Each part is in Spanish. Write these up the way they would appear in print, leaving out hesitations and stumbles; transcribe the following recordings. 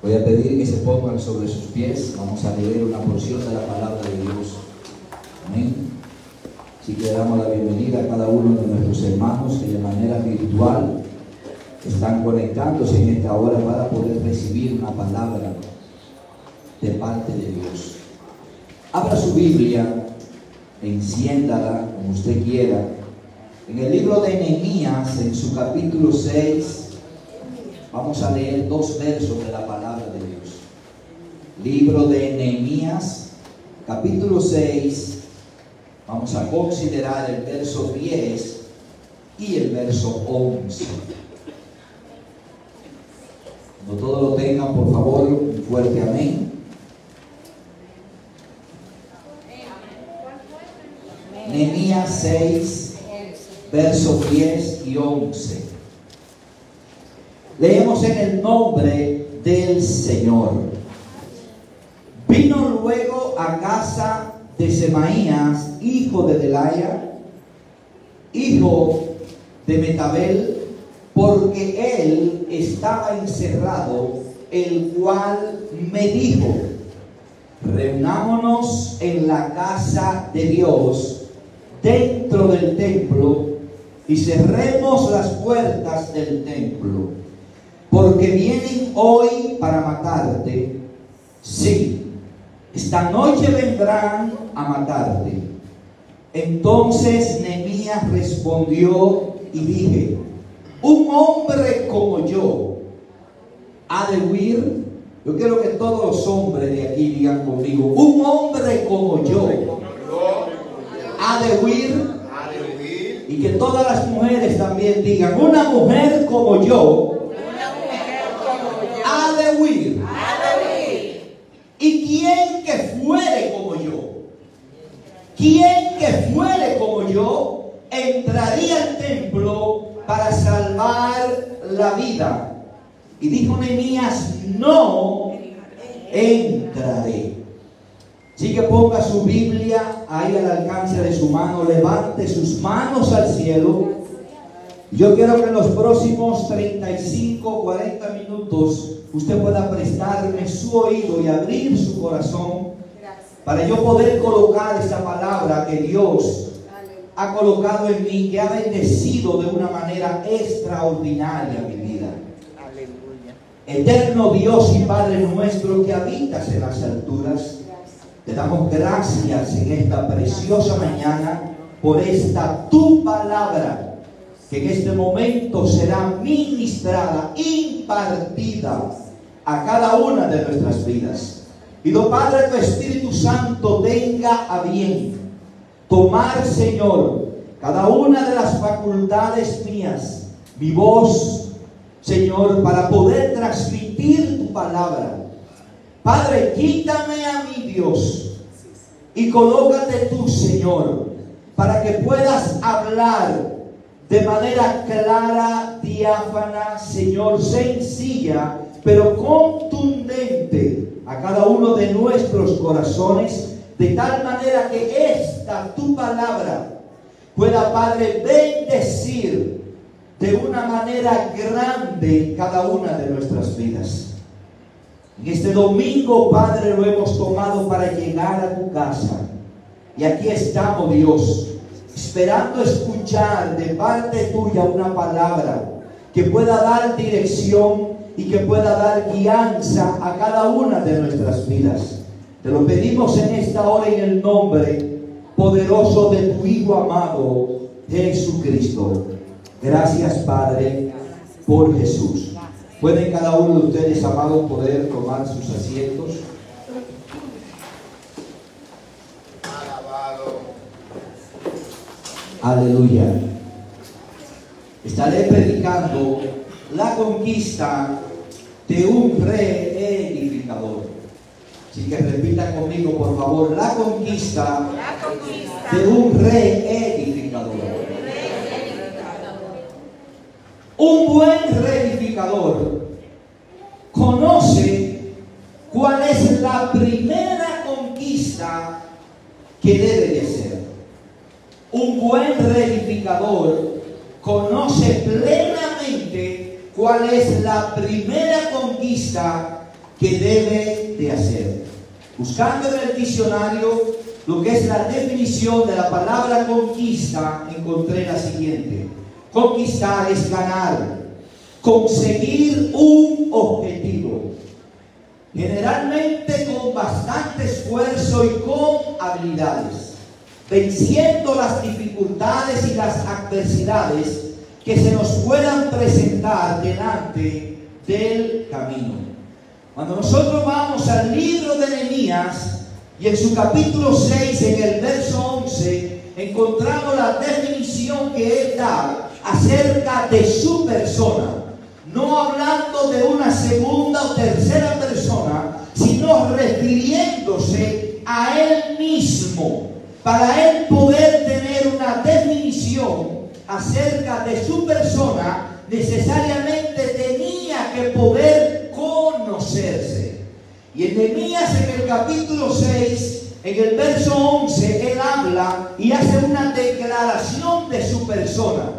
Voy a pedir que se pongan sobre sus pies. Vamos a leer una porción de la palabra de Dios. Amén. Así que damos la bienvenida a cada uno de nuestros hermanos que de manera virtual están conectándose en esta hora para poder recibir una palabra de parte de Dios. Abra su Biblia, enciéndala como usted quiera. En el libro de Nehemías, en su capítulo 6, vamos a leer dos versos de la palabra de Dios. Libro de Nehemías, capítulo 6, vamos a considerar el verso 10 y el verso 11. Cuando todos lo tengan, por favor, un fuerte amén. Nehemías 6, versos 10 y 11. Leemos en el nombre del Señor. Vino luego a casa de Semaías, hijo de Delaya, hijo de Metabel, porque él estaba encerrado, el cual me dijo: reunámonos en la casa de Dios, dentro del templo, y cerremos las puertas del templo, porque vienen hoy para matarte. Sí, esta noche vendrán a matarte. Entonces Nehemías respondió y dije: un hombre como yo ha de huir. Yo quiero que todos los hombres de aquí digan conmigo: un hombre como yo ha de huir. Y que todas las mujeres también digan: una mujer como yo ha de huir. ¿Y quién que fuere como yo? ¿Quién que fuere como yo entraría al templo para salvar la vida? Y dijo Nehemías: no entraré. Así que ponga su Biblia ahí al alcance de su mano, levante sus manos al cielo. Yo quiero que en los próximos 35, 40 minutos usted pueda prestarme su oído y abrir su corazón para yo poder colocar esa palabra que Dios ha colocado en mí, que ha bendecido de una manera extraordinaria mi vida. Aleluya. Eterno Dios y Padre nuestro que habitas en las alturas, te damos gracias en esta preciosa mañana por esta tu palabra, que en este momento será ministrada, impartida a cada una de nuestras vidas. Pido, Padre, tu Espíritu Santo tenga a bien tomar, Señor, cada una de las facultades mías, mi voz, Señor, para poder transmitir tu palabra. Padre, quítame a mí, Dios, y colócate tú, Señor, para que puedas hablar de manera clara, diáfana, Señor, sencilla, pero contundente a cada uno de nuestros corazones, de tal manera que esta tu palabra pueda, Padre, bendecir de una manera grande cada una de nuestras vidas. En este domingo, Padre, lo hemos tomado para llegar a tu casa. Y aquí estamos, Dios, esperando escuchar de parte tuya una palabra que pueda dar dirección y que pueda dar guianza a cada una de nuestras vidas. Te lo pedimos en esta hora en el nombre poderoso de tu Hijo amado, Jesucristo. Gracias, Padre, por Jesús. ¿Pueden cada uno de ustedes, amados, poder tomar sus asientos? Alabado. Aleluya. Estaré predicando la conquista de un reedificador. Así que repitan conmigo, por favor: la conquista de un reedificador. Un buen reedificador conoce cuál es la primera conquista que debe de hacer. Un buen reedificador conoce plenamente cuál es la primera conquista que debe de hacer. Buscando en el diccionario lo que es la definición de la palabra conquista, encontré la siguiente: conquistar es ganar, conseguir un objetivo, generalmente con bastante esfuerzo y con habilidades, venciendo las dificultades y las adversidades que se nos puedan presentar delante del camino. Cuando nosotros vamos al libro de Nehemías y en su capítulo 6, en el verso 11, encontramos la definición que él da acerca de su persona, no hablando de una segunda o tercera persona, sino refiriéndose a él mismo, para él poder tener una definición acerca de su persona. Necesariamente tenía que poder conocerse. Y en Nehemías, en el capítulo 6, en el verso 11, él habla y hace una declaración de su persona,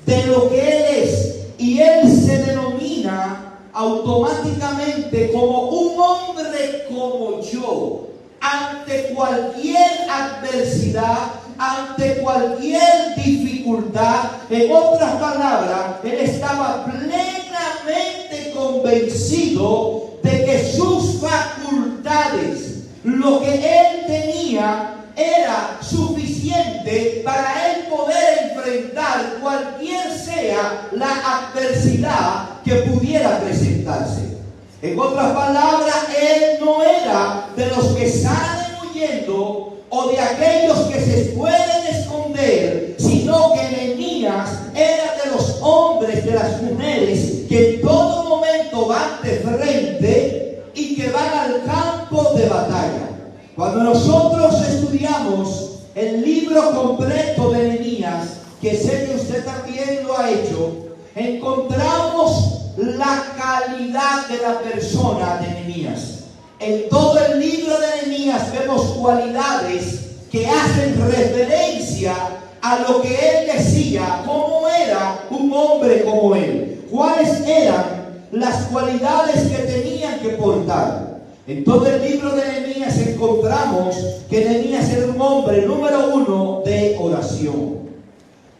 de lo que él es. Y él se denomina automáticamente como un hombre como yo, ante cualquier adversidad, ante cualquier dificultad. En otras palabras, él estaba plenamente convencido de que sus facultades, lo que él tenía, era suficiente para él poder enfrentar cualquier sea la adversidad que pudiera presentarse. En otras palabras, él no era de los que salen huyendo o de aquellos que se pueden esconder, sino que Nehemías era de los hombres, de las mujeres que en todo momento van de frente y que van al campo de batalla. Cuando nosotros estudiamos el libro completo de Nehemías, que sé que usted también lo ha hecho, encontramos la calidad de la persona de Nehemías. En todo el libro de Nehemías vemos cualidades que hacen referencia a lo que él decía, cómo era un hombre como él, cuáles eran las cualidades que tenían que portar. En todo el libro de Nehemías encontramos que Nehemías era un hombre, número 1, de oración,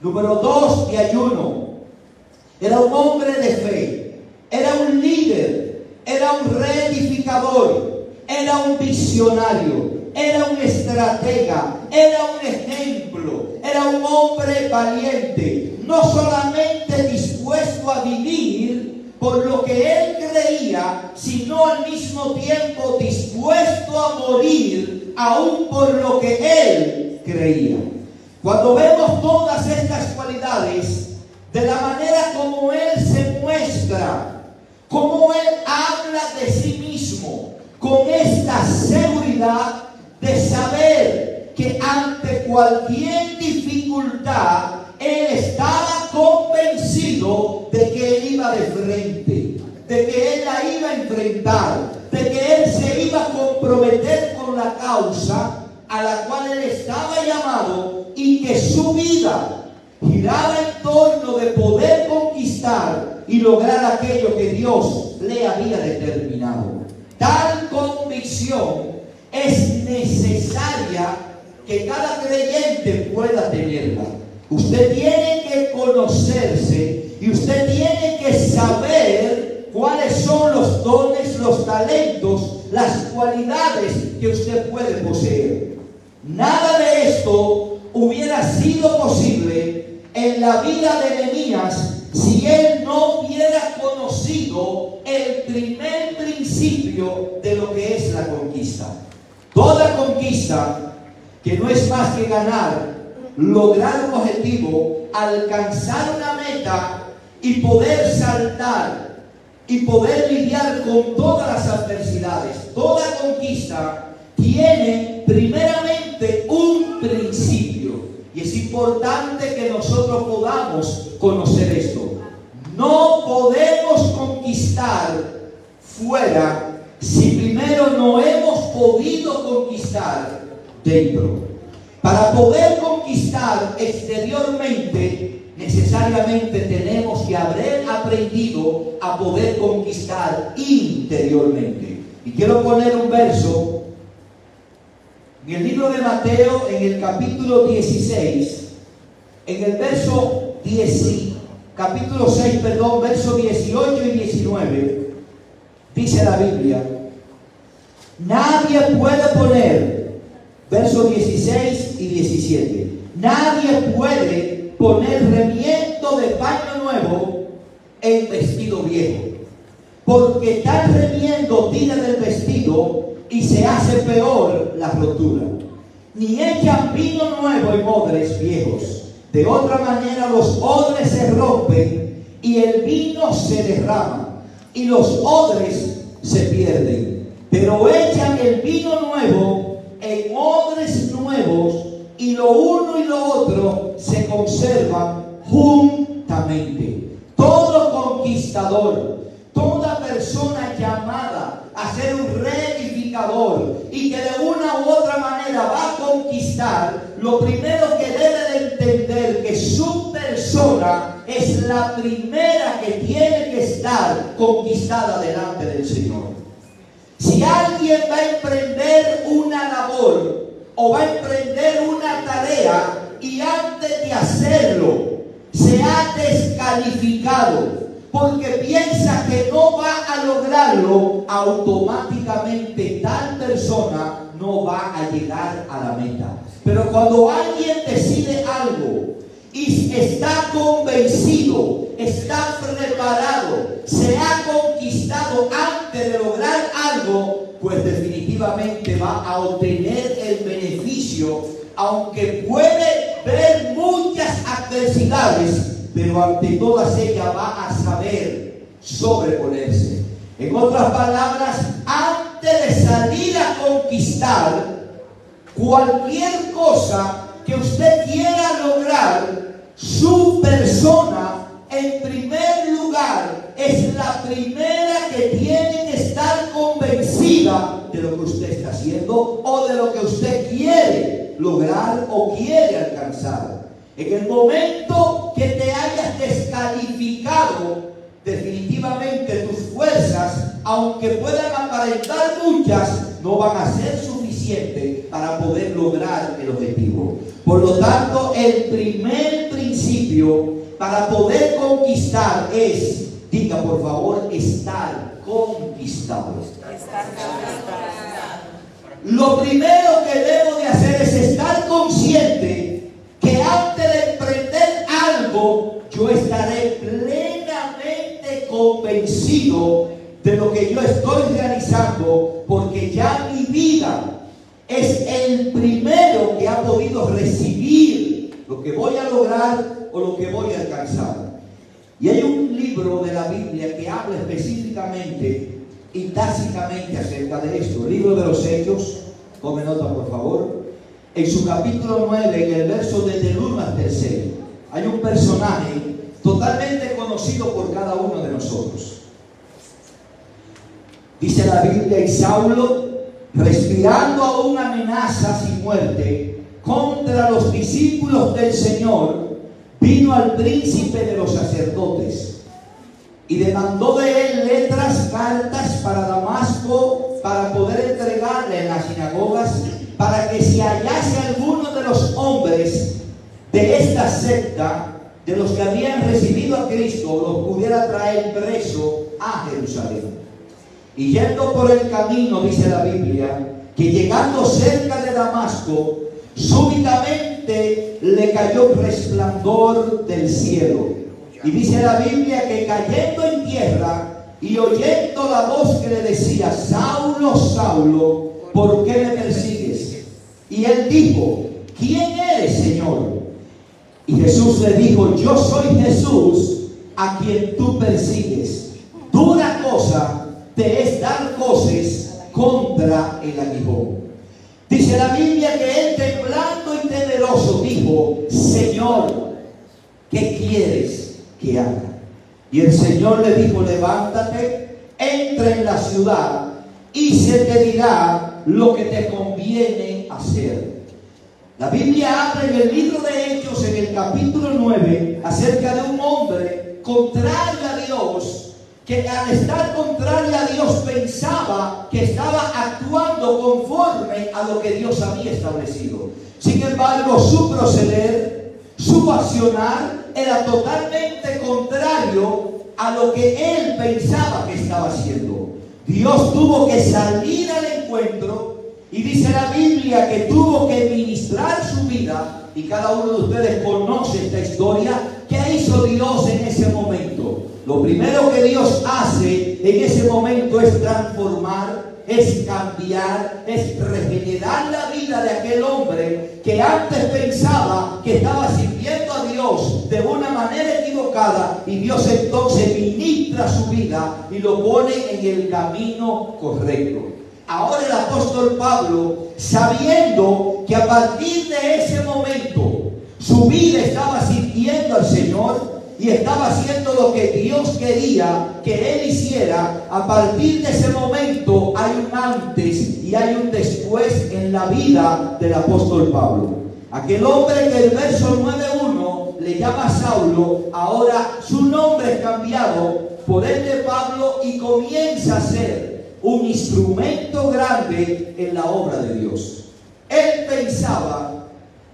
número 2, de ayuno, era un hombre de fe, era un líder, era un reedificador, era un visionario, era un estratega, era un ejemplo, era un hombre valiente, no solamente dispuesto a vivir por lo que él creía, sino al mismo tiempo dispuesto a morir aún por lo que él creía. Cuando vemos todas estas cualidades, de la manera como él se muestra, como él habla de sí mismo, con esta seguridad de saber que ante cualquier dificultad él estaba convencido de que él iba de frente, de que él la iba a enfrentar, de que él se iba a comprometer con la causa a la cual él estaba llamado, y que su vida giraba en torno de poder conquistar y lograr aquello que Dios le había determinado. Tal convicción es necesaria que cada creyente pueda tenerla. Usted tiene que conocerse y usted tiene que saber cuáles son los dones, los talentos, las cualidades que usted puede poseer. Nada de esto hubiera sido posible en la vida de Nehemías si él no hubiera conocido el primer principio de lo que es la conquista. Toda conquista, que no es más que ganar, lograr un objetivo, alcanzar una meta y poder saltar y poder lidiar con todas las adversidades. Toda conquista tiene primeramente un principio, y es importante que nosotros podamos conocer esto. No podemos conquistar fuera si primero no hemos podido conquistar dentro. Para poder conquistar exteriormente, necesariamente tenemos que haber aprendido a poder conquistar interiormente. Y quiero poner un verso en el libro de Mateo, en el capítulo 16, en el verso 10, capítulo 6, perdón, verso 18 y 19, dice la Biblia: nadie puede poner, versos 16 y 17, nadie puede poner remiendo de paño nuevo en vestido viejo, porque tal remiendo tira del vestido y se hace peor la rotura. Ni echan vino nuevo en odres viejos, de otra manera los odres se rompen y el vino se derrama y los odres se pierden. Pero echan el vino nuevo en odres nuevos y lo uno y lo otro se conservan juntamente. Todo conquistador, toda persona llamada a ser un reedificador y que de una u otra manera va a conquistar, lo primero que debe de entender que su persona es la primera que tiene que estar conquistada delante del Señor. Si alguien va a emprender una labor o va a emprender una tarea y antes de hacerlo se ha descalificado porque piensa que no va a lograrlo, automáticamente tal persona no va a llegar a la meta. Pero cuando alguien decide algo y está convencido, está preparado, se ha conquistado antes de lograr algo, pues definitivamente va a obtener el beneficio, aunque puede ver muchas adversidades, pero ante todas ellas va a saber sobreponerse. En otras palabras, antes de salir a conquistar cualquier cosa que usted quiera lograr, su persona en primer lugar es la primera que tiene que estar convencida de lo que usted está haciendo o de lo que usted quiere lograr o quiere alcanzar. En el momento que te hayas descalificado, definitivamente tus fuerzas, aunque puedan aparentar muchas, no van a ser suficientes para poder lograr el objetivo. Por lo tanto, el primer principio para poder conquistar es, diga por favor, estar conquistado. Lo primero que debo de hacer es estar consciente que antes de emprender algo, yo estaré plenamente convencido de lo que yo estoy realizando, porque ya mi vida es el primero que ha podido recibir lo que voy a lograr o lo que voy a alcanzar. Y hay un libro de la Biblia que habla específicamente y tácitamente acerca de esto. El libro de los Hechos, tome nota por favor. En su capítulo 9, en el verso desde el 1 hasta el 6, hay un personaje totalmente conocido por cada uno de nosotros. Dice la Biblia: y Saulo, respirando aún amenazas y muerte contra los discípulos del Señor, vino al príncipe de los sacerdotes y demandó de él letras, cartas para Damasco, para poder entregarle en las sinagogas, para que si hallase alguno de los hombres de esta secta, de los que habían recibido a Cristo, los pudiera traer preso a Jerusalén. Y yendo por el camino, dice la Biblia, que llegando cerca de Damasco, súbitamente le cayó resplandor del cielo. Y dice la Biblia que cayendo en tierra y oyendo la voz que le decía: Saulo, Saulo, ¿por qué me persigues? Y él dijo: ¿quién eres, Señor? Y Jesús le dijo: yo soy Jesús a quien tú persigues. Dura cosa te es dar coces contra el aguijón. Dice la Biblia que él, temblando y temeroso, dijo: Señor, ¿qué quieres que haga? Y el Señor le dijo: levántate, entra en la ciudad y se te dirá lo que te conviene hacer. La Biblia habla en el libro de Hechos, en el capítulo 9, acerca de un hombre contrario a Dios, que al estar contrario a Dios pensaba pensaba que estaba actuando conforme a lo que Dios había establecido. Sin embargo, su proceder, su accionar era totalmente contrario a lo que él pensaba que estaba haciendo. Dios tuvo que salir al encuentro y dice la Biblia que tuvo que ministrar su vida, y cada uno de ustedes conoce esta historia. ¿Qué hizo Dios en ese momento? Lo primero que Dios hace en ese momento es transformar, es cambiar, es regenerar la vida de aquel hombre que antes pensaba que estaba sirviendo a Dios de una manera equivocada, y Dios entonces ministra su vida y lo pone en el camino correcto. Ahora el apóstol Pablo, sabiendo que a partir de ese momento su vida estaba sirviendo al Señor y estaba haciendo lo que Dios quería que él hiciera, a partir de ese momento hay un antes y hay un después en la vida del apóstol Pablo. Aquel hombre que el verso 9:1 le llama Saulo, ahora su nombre es cambiado por el de Pablo y comienza a ser un instrumento grande en la obra de Dios. Él pensaba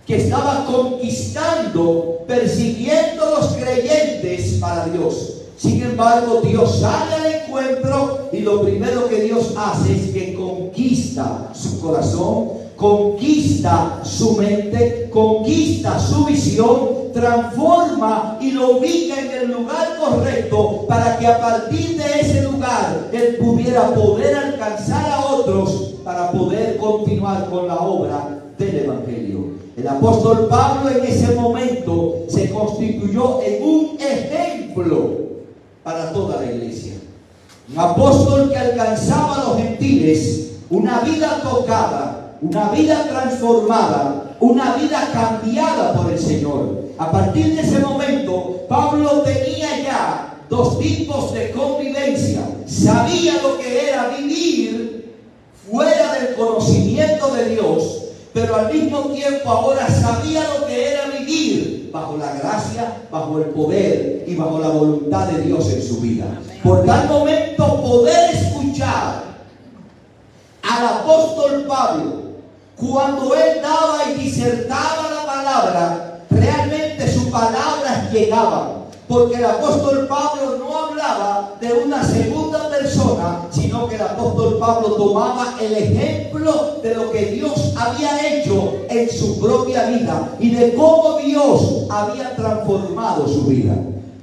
que estaba conquistando, persiguiendo a los creyentes para Dios. Sin embargo, Dios sale al encuentro y lo primero que Dios hace es que conquista su corazón, conquista su mente, conquista su visión, transforma y lo ubica en el lugar correcto para que a partir de ese lugar él pudiera poder alcanzar a otros para poder continuar con la obra del Evangelio. El apóstol Pablo en ese momento se constituyó en un ejemplo para toda la iglesia. Un apóstol que alcanzaba a los gentiles, una vida tocada, una vida transformada, una vida cambiada por el Señor. A partir de ese momento, Pablo tenía ya dos tipos de convivencia. Sabía lo que era vivir fuera del conocimiento de Dios, pero al mismo tiempo ahora sabía lo que era vivir bajo la gracia, bajo el poder y bajo la voluntad de Dios en su vida. Por tal momento, poder escuchar al apóstol Pablo cuando él daba y disertaba la palabra, realmente sus palabras llegaban. Porque el apóstol Pablo no hablaba de una segunda persona, sino que el apóstol Pablo tomaba el ejemplo de lo que Dios había hecho en su propia vida y de cómo Dios había transformado su vida.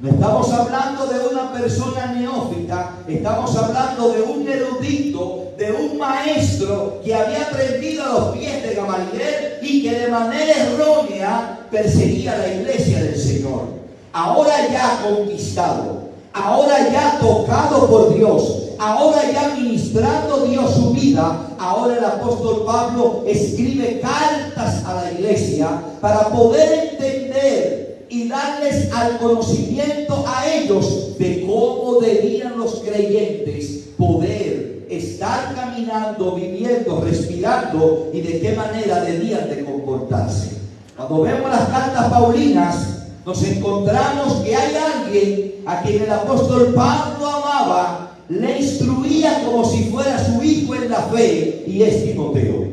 No estamos hablando de una persona neófita, estamos hablando de un erudito, de un maestro que había aprendido a los pies de Gamaliel y que de manera errónea perseguía la iglesia del Señor. Ahora ya conquistado, ahora ya tocado por Dios, ahora ya ministrando Dios su vida, ahora el apóstol Pablo escribe cartas a la iglesia para poder entender y darles al conocimiento a ellos de cómo debían los creyentes poder estar caminando, viviendo, respirando y de qué manera debían de comportarse. Cuando vemos las cartas paulinas, nos encontramos que hay alguien a quien el apóstol Pablo amaba, le instruía como si fuera su hijo en la fe, y es Timoteo.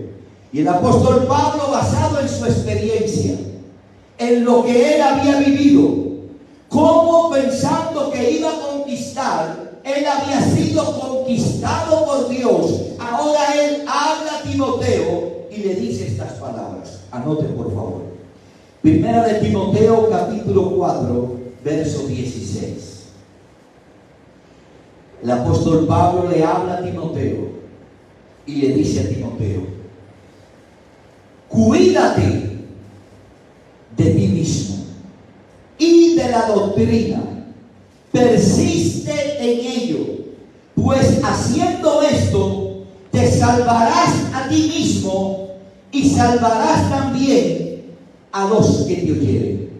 Y el apóstol Pablo, basado en su experiencia, en lo que él había vivido, como pensando que iba a conquistar, él había sido conquistado por Dios. Ahora él habla a Timoteo y le dice estas palabras. Anoten por favor. Primera de Timoteo capítulo 4, verso 16. El apóstol Pablo le habla a Timoteo y le dice a Timoteo: cuídate de ti mismo y de la doctrina, persiste en ello, pues haciendo esto te salvarás a ti mismo y salvarás también a los que te oyeren.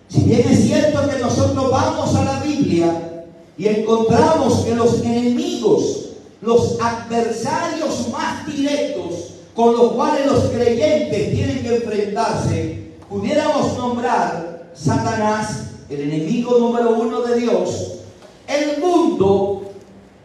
Si bien es cierto que nosotros vamos a la Biblia y encontramos que los enemigos, los adversarios más directos con los cuales los creyentes tienen que enfrentarse, pudiéramos nombrar Satanás, el enemigo número uno de Dios, el mundo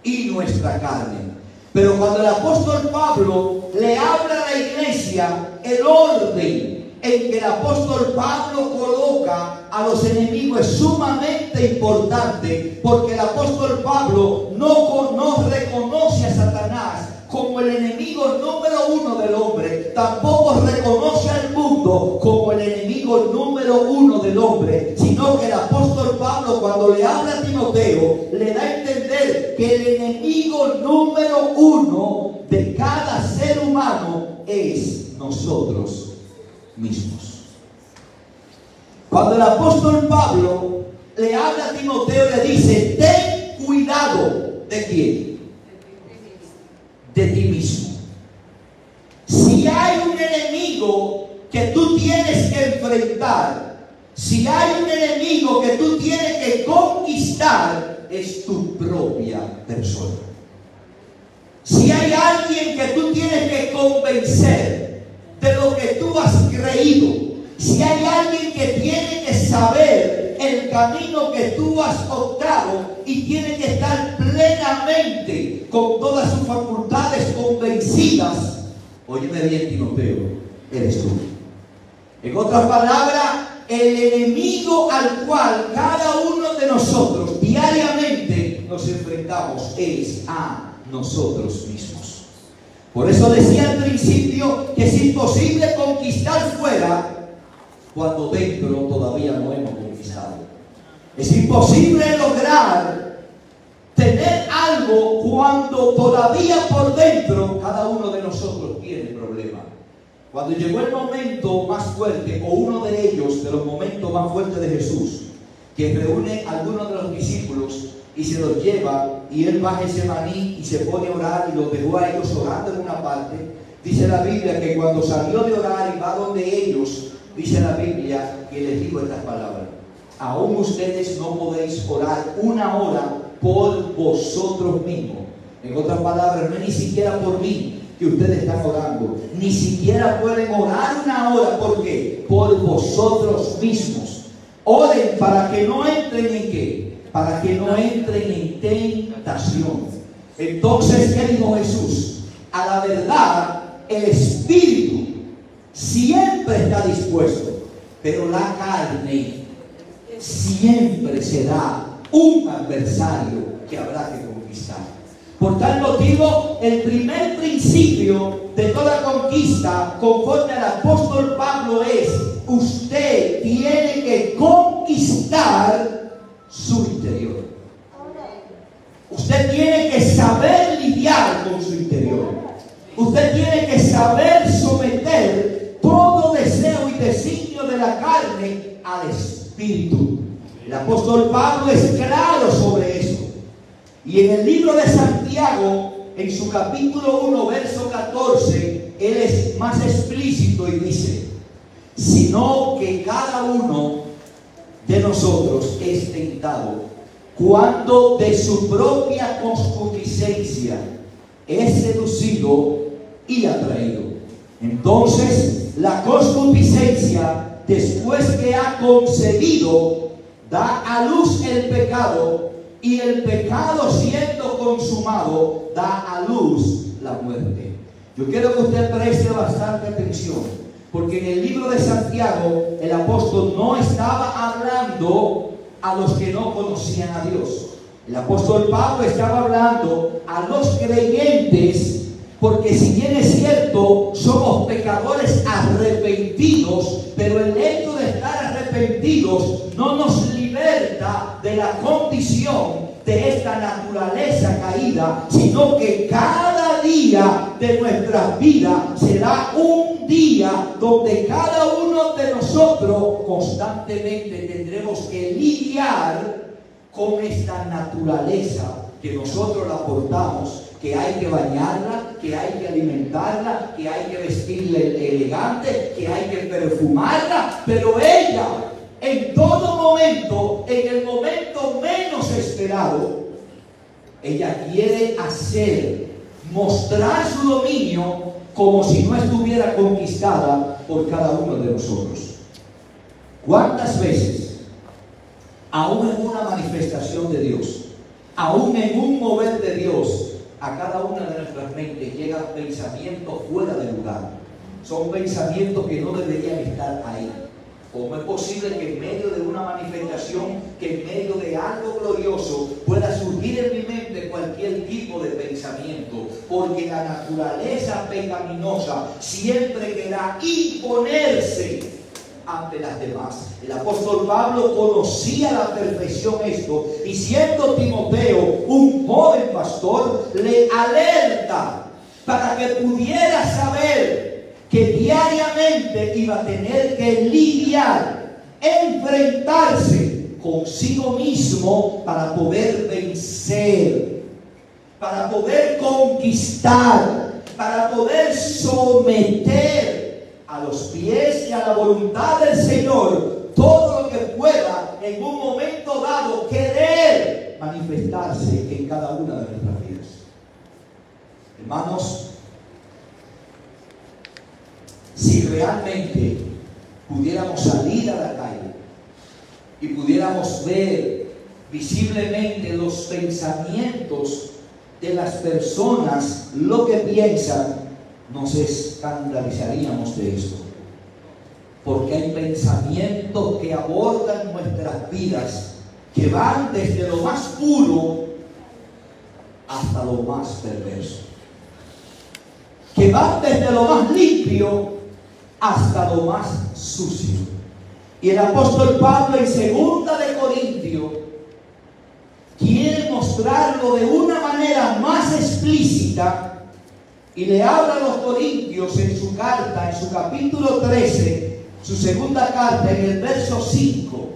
y nuestra carne. Pero cuando el apóstol Pablo le habla a la iglesia, el orden en que el apóstol Pablo coloca a los enemigos es sumamente importante, porque el apóstol Pablo no reconoce a Satanás como el enemigo número uno del hombre, tampoco reconoce al mundo como el enemigo número uno del hombre, sino que el apóstol Pablo, cuando le habla a Timoteo, le da a entender que el enemigo número uno de cada ser humano es nosotros mismos. Cuando el apóstol Pablo le habla a Timoteo, le dice: ten cuidado. ¿De quién? De ti mismo. Si hay un enemigo que tú tienes que enfrentar, si hay un enemigo que tú tienes que conquistar, es tu propia persona. Si hay alguien que tú tienes que convencer de lo que tú has creído, si hay alguien que tiene que saber el camino que tú has optado y tiene que estar plenamente con todas sus facultades convencidas, óyeme bien, Timoteo, eres tú. En otras palabras, el enemigo al cual cada uno de nosotros diariamente nos enfrentamos es a nosotros mismos. Por eso decía al principio que es imposible conquistar fuera cuando dentro todavía no hemos conquistado. Es imposible lograr tener algo cuando todavía por dentro cada uno de nosotros tiene problemas. Cuando llegó el momento más fuerte, o uno de ellos, de los momentos más fuertes de Jesús, que reúne a algunos de los discípulos y se los lleva, y él baja ese maní y se pone a orar y los dejó a ellos orando en una parte, dice la Biblia que cuando salió de orar y va donde ellos, dice la Biblia que les dijo estas palabras: aún ustedes no podéis orar una hora por vosotros mismos. En otras palabras, no es ni siquiera por mí que ustedes están orando, ni siquiera pueden orar una hora. ¿Por qué? Por vosotros mismos. Oren para que no entren en ¿qué? Para que no entren en tentación. Entonces, ¿qué dijo Jesús? A la verdad, el espíritu siempre está dispuesto, pero la carne siempre será un adversario que habrá que conquistar. Por tal motivo, el primer principio de toda conquista, conforme al apóstol Pablo, es: usted tiene que conquistar su interior. Usted tiene que saber lidiar con su interior. Usted tiene que saber someter todo deseo y designio de la carne al espíritu. El apóstol Pablo es claro sobre eso. Y en el libro de Santiago, en su capítulo 1, verso 14, él es más explícito y dice: sino que cada uno de nosotros es tentado cuando de su propia concupiscencia es seducido y atraído. Entonces, la concupiscencia, después que ha concebido, da a luz el pecado, y el pecado, siendo consumado, da a luz la muerte. Yo quiero que usted preste bastante atención, porque en el libro de Santiago el apóstol no estaba hablando a los que no conocían a Dios. El apóstol Pablo estaba hablando a los creyentes, porque si bien es cierto, somos pecadores arrepentidos, pero el hecho de estar arrepentidos no nos liberta de la condición de esta naturaleza caída, sino que cada día de nuestra vida será un día donde cada uno de nosotros constantemente tendremos que lidiar con esta naturaleza que nosotros la portamos, que hay que bañarla, que hay que alimentarla, que hay que vestirla elegante, que hay que perfumarla, pero ella, en todo momento, en el momento menos esperado, ella quiere mostrar su dominio como si no estuviera conquistada por cada uno de nosotros. ¿Cuántas veces, aún en una manifestación de Dios, aún en un mover de Dios, a cada una de nuestras mentes llegan pensamientos fuera de lugar. Son pensamientos que no deberían estar ahí. ¿Cómo es posible que en medio de una manifestación, que en medio de algo glorioso, pueda surgir en mi mente cualquier tipo de pensamiento? Porque la naturaleza pecaminosa siempre querrá imponerse ante las demás. El apóstol Pablo conocía a la perfección esto, y siendo Timoteo un joven pastor, le alerta para que pudiera saber que diariamente iba a tener que lidiar, enfrentarse consigo mismo para poder vencer, para poder conquistar, para poder someter a los pies y a la voluntad del Señor todo lo que pueda en un momento dado querer manifestarse en cada una de nuestras vidas. Hermanos, si realmente pudiéramos salir a la calle y pudiéramos ver visiblemente los pensamientos de las personas, lo que piensan, nos escandalizaríamos de esto. Porque hay pensamientos que abordan nuestras vidas, que van desde lo más puro hasta lo más perverso, que van desde lo más limpio hasta lo más sucio. Y el apóstol Pablo en 2 de Corintios quiere mostrarlo de una manera más explícita, y le habla a los corintios en su carta, en su capítulo 13, su segunda carta, en el verso 5.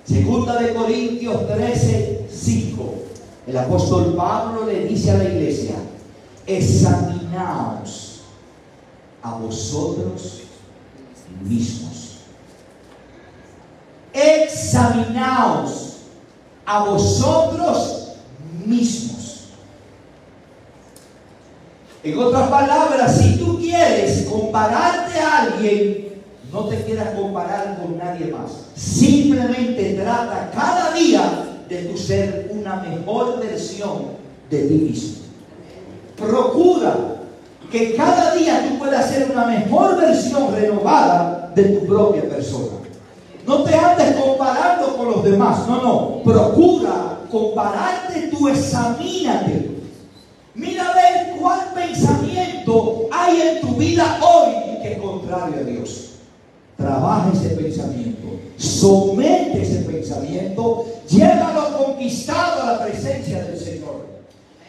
2 de Corintios 13, 5. El apóstol Pablo le dice a la iglesia: examinaos a vosotros mismos. Examinaos a vosotros mismos. En otras palabras, si tú quieres compararte a alguien, no te quieras comparar con nadie más. Simplemente trata cada día de tu ser una mejor versión de ti mismo. Procura que cada día tú puedas ser una mejor versión renovada de tu propia persona. No te andes comparando con los demás, no. Procura compararte, tú examínate. Mira a ver cuál pensamiento hay en tu vida hoy que es contrario a Dios. Trabaja ese pensamiento, somete ese pensamiento, llévalo conquistado a la presencia del Señor.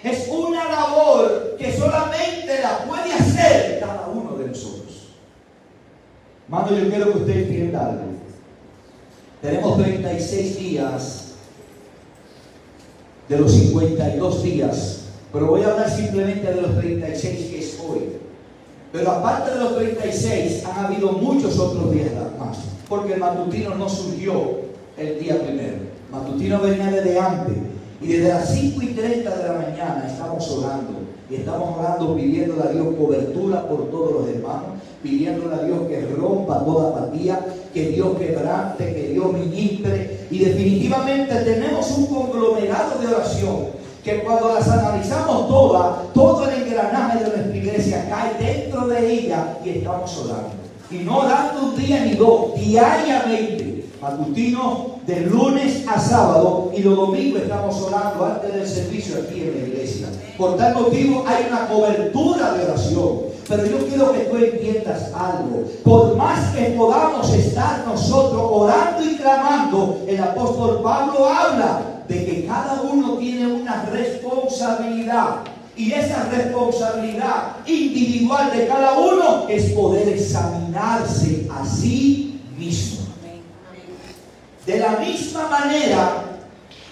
Es una labor que solamente la puede hacer cada uno de nosotros. Hermano, yo quiero que usted entienda algo. Tenemos 36 días de los 52 días, pero voy a hablar simplemente de los 36 que es hoy. Pero aparte de los 36, han habido muchos otros días más, porque el matutino no surgió el día primero. El matutino venía desde antes, y desde las 5:30 de la mañana estamos orando, y estamos orando pidiéndole a Dios cobertura por todos los hermanos, pidiéndole a Dios que rompa toda apatía, que Dios quebrante, que Dios ministre, y definitivamente tenemos un conglomerado de oración que cuando las analizamos todas, todo el engranaje de nuestra iglesia cae dentro de ella, y estamos orando. Y no orando un día ni dos, diariamente, matutino de lunes a sábado, y los domingos estamos orando antes del servicio aquí en la iglesia. Por tal motivo hay una cobertura de oración. Pero yo quiero que tú entiendas algo. Por más que podamos estar nosotros orando y clamando, el apóstol Pablo habla de que cada uno tiene una responsabilidad, y esa responsabilidad individual de cada uno es poder examinarse a sí mismo. De la misma manera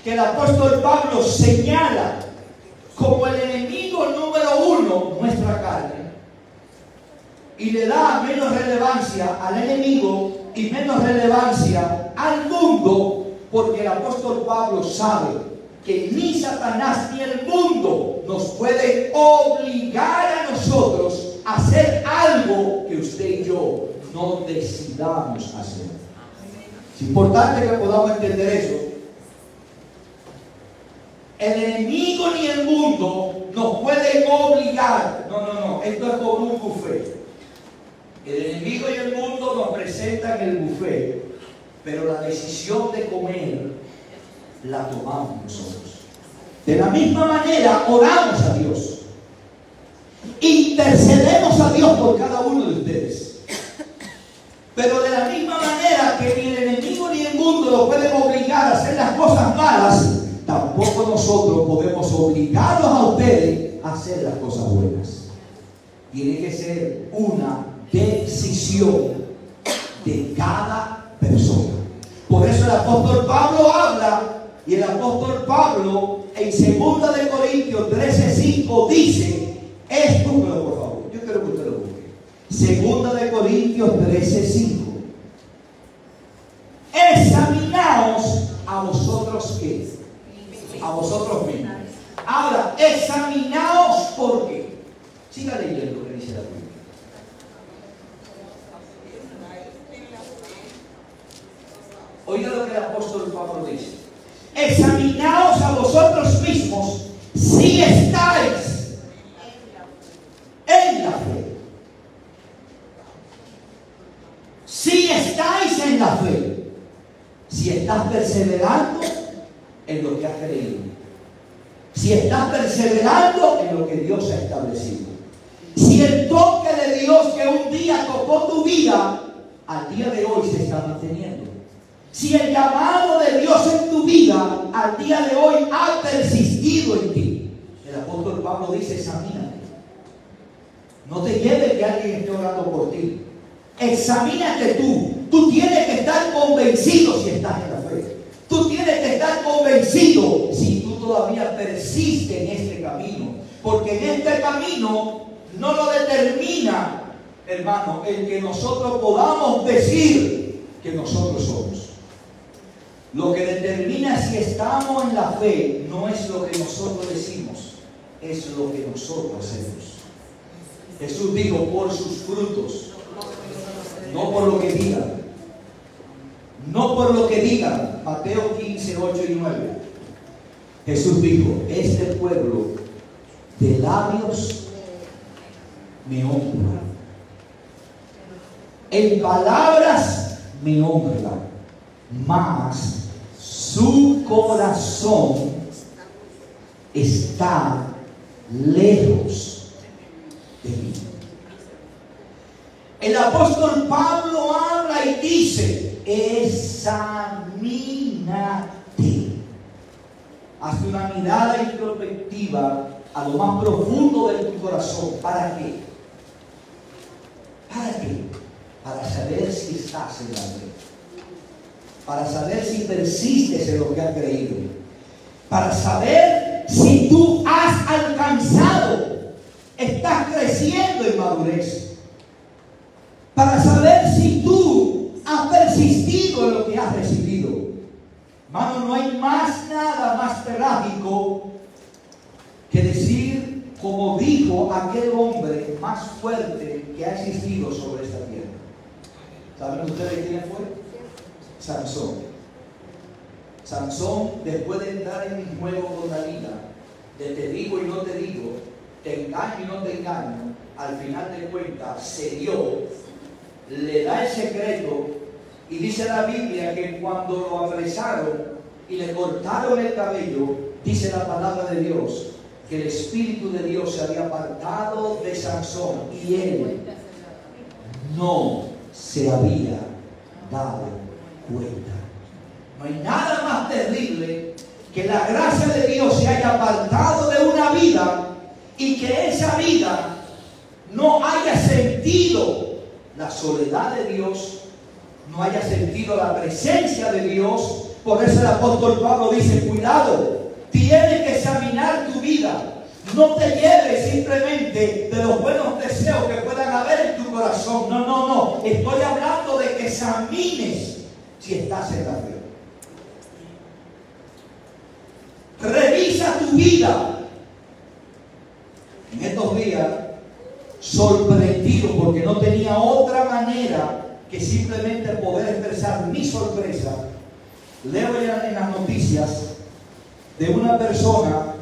que el apóstol Pablo señala como el enemigo número uno nuestra carne, y le da menos relevancia al enemigo y menos relevancia al mundo, porque el apóstol Pablo sabe que ni Satanás ni el mundo nos puede obligar a nosotros a hacer algo que usted y yo no decidamos hacer. Es importante que podamos entender eso. El enemigo ni el mundo nos pueden obligar. No, esto es como un buffet. El enemigo y el mundo nos presentan el buffet, pero la decisión de comer la tomamos nosotros. De la misma manera, oramos a Dios, intercedemos a Dios por cada uno de ustedes. Pero de la misma manera que ni el enemigo ni el mundo lo pueden obligar a hacer las cosas malas, tampoco nosotros podemos obligarlos a ustedes a hacer las cosas buenas. Tiene que ser una decisión de cada persona. Por eso el apóstol Pablo habla, y el apóstol Pablo en 2 de Corintios 13:5 dice, escúchelo por favor, yo quiero que usted lo busque. 2 de Corintios 13:5. Examinaos a vosotros ¿qué? A vosotros mismos. Ahora, examinaos ¿por qué? Siga leyendo lo que dice la Biblia. Oiga lo que el apóstol Pablo dice. Examinaos a vosotros mismos si estáis en la fe. Si estáis en la fe. Si estás perseverando en lo que has creído. Si estás perseverando en lo que Dios ha establecido. Si el toque de Dios que un día tocó tu vida, al día de hoy se está manteniendo. Si el llamado de Dios en tu vida al día de hoy ha persistido en ti. El apóstol Pablo dice, examínate. No te lleves que alguien esté orando por ti. Examínate tú. Tú tienes que estar convencido si estás en la fe. Tú tienes que estar convencido si tú todavía persistes en este camino. Porque en este camino no lo determina, hermano, el que nosotros podamos decir que nosotros somos. Lo que determina si estamos en la fe no es lo que nosotros decimos, es lo que nosotros hacemos. Jesús dijo, por sus frutos, no por lo que digan. No por lo que digan. Mateo 15, 8 y 9. Jesús dijo, este pueblo de labios me honra. En palabras me honra, mas su corazón está lejos de mí. El apóstol Pablo habla y dice, examínate. Haz una mirada introspectiva a lo más profundo de tu corazón. ¿Para qué? ¿Para qué? Para saber si estás en la fe. Para saber si persistes en lo que has creído. Para saber si tú has alcanzado, estás creciendo en madurez. Para saber si tú has persistido en lo que has recibido. Hermano, no hay nada más trágico que decir, como dijo aquel hombre más fuerte que ha existido sobre esta tierra. ¿Saben ustedes quién fue? Sansón. Sansón, después de entrar en mi juego con Dalila, de te digo y no te digo, te engaño y no te engaño, al final de cuentas se dio, le da el secreto, y dice la Biblia que cuando lo apresaron y le cortaron el cabello, dice la palabra de Dios que el Espíritu de Dios se había apartado de Sansón y él no se había dado cuenta. No hay nada más terrible que la gracia de Dios se haya apartado de una vida y que esa vida no haya sentido la soledad de Dios, no haya sentido la presencia de Dios. Por eso el apóstol Pablo dice, cuidado, tienes que examinar tu vida. No te lleves simplemente de los buenos deseos que puedan haber en tu corazón. No. Estoy hablando de que examines si estás en la fe. Revisa tu vida. En estos días, sorprendido porque no tenía otra manera que simplemente poder expresar mi sorpresa, leo en las noticias de una persona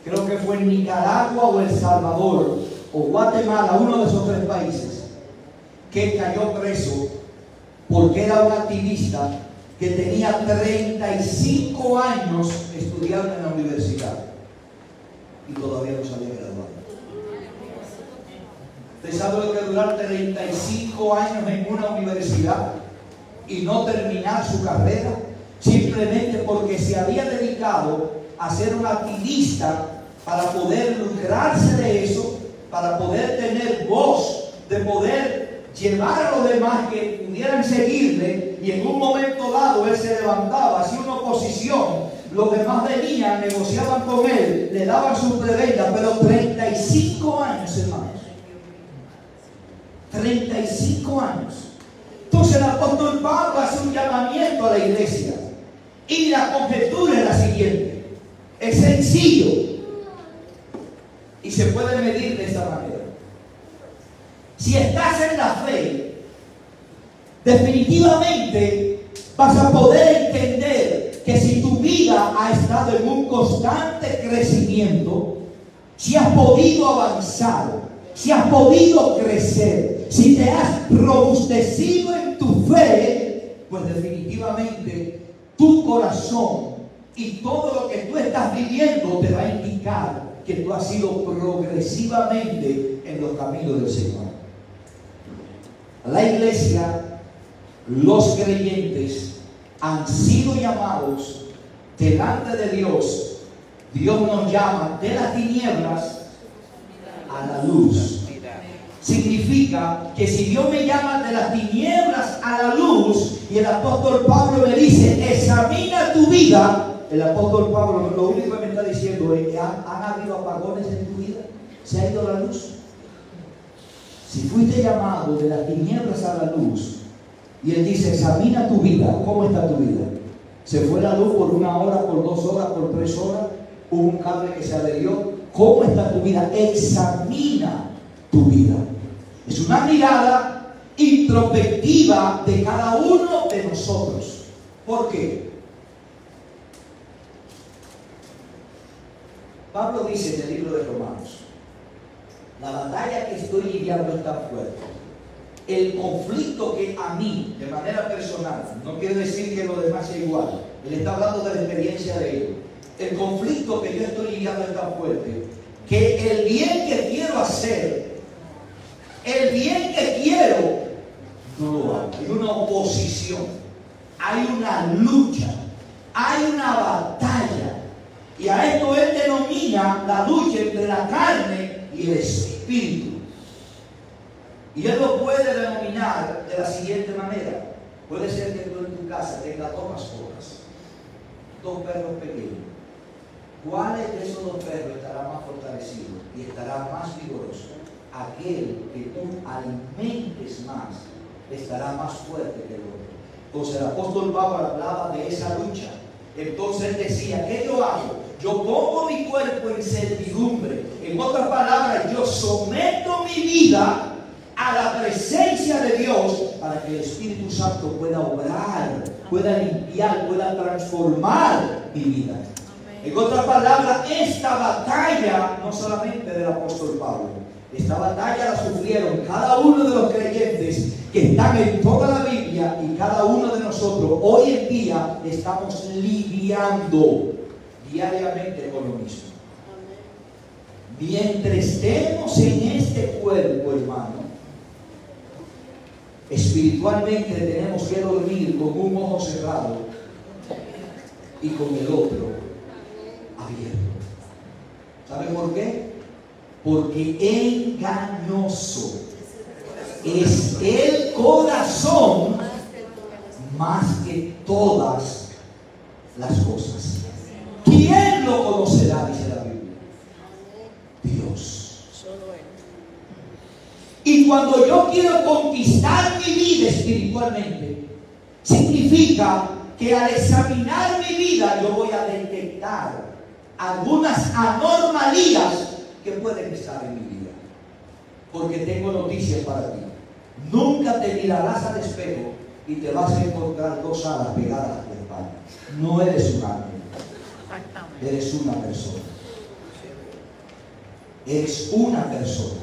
creo que fue en Nicaragua o El Salvador o Guatemala, uno de esos tres países, que cayó preso porque era un activista que tenía 35 años estudiando en la universidad y todavía no se había graduado. ¿Usted sabe lo que es durar 35 años en una universidad y no terminar su carrera? Simplemente porque se había dedicado a ser un activista para poder lucrarse de eso, para poder tener voz, de poder llevar a los demás que pudieran seguirle, y en un momento dado él se levantaba, hacía una oposición, los demás venían, negociaban con él, le daban su prebenda, pero 35 años, hermanos. 35 años. Entonces el apóstol Pablo hace un llamamiento a la iglesia, y la conjetura es la siguiente: es sencillo y se puede medir de esta manera. Si estás en la fe, definitivamente vas a poder entender que si tu vida ha estado en un constante crecimiento, si has podido avanzar, si has podido crecer, si te has robustecido en tu fe, pues definitivamente tu corazón y todo lo que tú estás viviendo te va a indicar que tú has ido progresivamente en los caminos del Señor. La iglesia, los creyentes han sido llamados delante de Dios. Dios nos llama de las tinieblas a la luz. Significa que si Dios me llama de las tinieblas a la luz, y el apóstol Pablo me dice, examina tu vida, el apóstol Pablo lo único que me está diciendo es que han habido apagones en tu vida, se ha ido la luz. Si fuiste llamado de las tinieblas a la luz, y él dice, examina tu vida, ¿cómo está tu vida? ¿Se fue la luz por 1 hora, por 2 horas, por 3 horas? ¿Hubo un cable que se adherió? ¿Cómo está tu vida? Examina tu vida. Es una mirada introspectiva de cada uno de nosotros. ¿Por qué? Pablo dice en el libro de Romanos, la batalla que estoy lidiando es tan fuerte. El conflicto que a mí, de manera personal, no quiere decir que lo demás sea igual. Él está hablando de la experiencia de él. El conflicto que yo estoy lidiando es tan fuerte que el bien que quiero hacer, el bien que quiero, no lo hago. Hay una oposición, hay una lucha, hay una batalla. Y a esto él denomina la lucha entre la carne y el espíritu. Y él lo puede denominar de la siguiente manera. Puede ser que tú en tu casa tengas 2 mascotas, 2 perros pequeños. ¿Cuál de esos 2 perros estará más fortalecido y estará más vigoroso? Aquel que tú alimentes más estará más fuerte que el otro. Entonces el apóstol Pablo hablaba de esa lucha. Entonces él decía, ¿qué yo hago? Yo pongo mi cuerpo en servidumbre. En otras palabras, yo someto mi vida a la presencia de Dios para que el Espíritu Santo pueda obrar, pueda limpiar, pueda transformar mi vida. En otras palabras, esta batalla no solamente del apóstol Pablo, esta batalla la sufrieron cada uno de los creyentes que están en toda la Biblia, y cada uno de nosotros hoy en día estamos lidiando diariamente con lo mismo. Mientras estemos en este cuerpo, hermano, espiritualmente tenemos que dormir con un ojo cerrado y con el otro abierto. ¿Sabe por qué? Porque engañoso es el corazón más que todas las cosas. ¿Quién lo conocerá? Dice la Biblia. Dios. Y cuando yo quiero conquistar mi vida espiritualmente, significa que al examinar mi vida yo voy a detectar algunas anormalías que pueden estar en mi vida. Porque tengo noticias para ti. Nunca te mirarás al espejo y te vas a encontrar 2 alas pegadas a tu espalda. No eres un ángel, eres una persona. Eres una persona.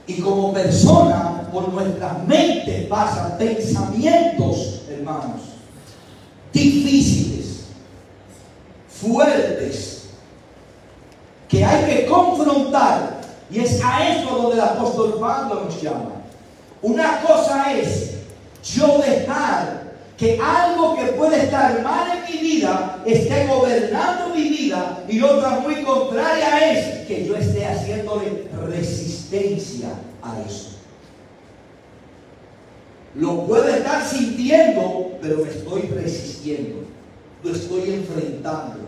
Y como persona, por nuestras mentes pasan pensamientos, hermanos, difíciles, fuertes, que hay que confrontar. Y es a eso donde el apóstol Pablo nos llama. Una cosa es yo dejar que algo que puede estar mal en mi vida esté gobernando mi vida, y otra muy contraria es que yo esté haciéndole resistencia a eso. Lo puedo estar sintiendo, pero me estoy resistiendo, lo estoy enfrentando,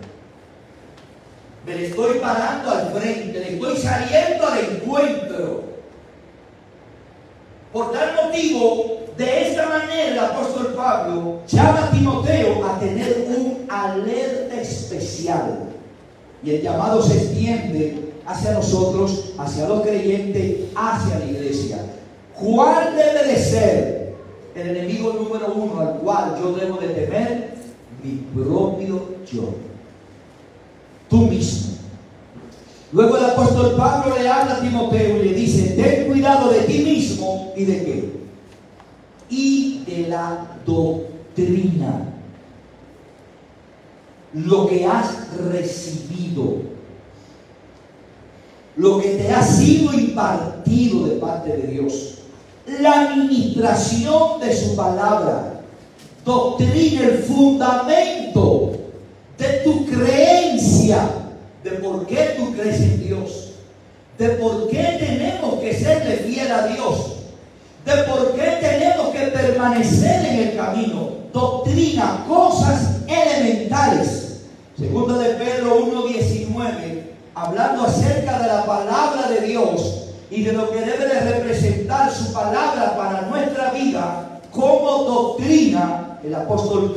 me le estoy parando al frente, le estoy saliendo al encuentro. Por tal motivo, de esta manera el apóstol Pablo llama a Timoteo a tener un alerta especial. Y el llamado se extiende hacia nosotros, hacia los creyentes, hacia la iglesia. ¿Cuál debe de ser el enemigo número uno al cual yo debo de temer? Mi propio yo. Tú mismo. Luego el apóstol Pablo le habla a Timoteo y le dice: ten cuidado de ti mismo. ¿Y de qué? Y de la doctrina, lo que has recibido, lo que te ha sido impartido de parte de Dios, la administración de su palabra, doctrina, el fundamento de tu creencia, de por qué tú crees en Dios, de por qué tenemos que serle fiel a Dios, de por qué tenemos que permanecer en el camino. Doctrina, cosas elementales. Segunda de Pedro 1:19, hablando acerca de la palabra de Dios y de lo que debe de representar su palabra para nuestra vida como doctrina, el apóstol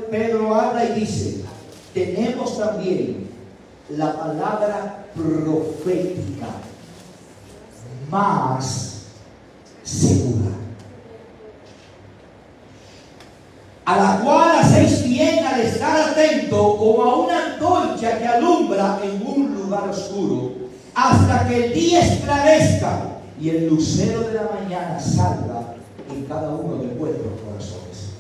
Pedro habla y dice: tenemos también la palabra profética más segura, a la cual hacéis bien al estar atento como a una antorcha que alumbra en un lugar oscuro, hasta que el día esclarezca y el lucero de la mañana salga en cada uno de vuestros corazones.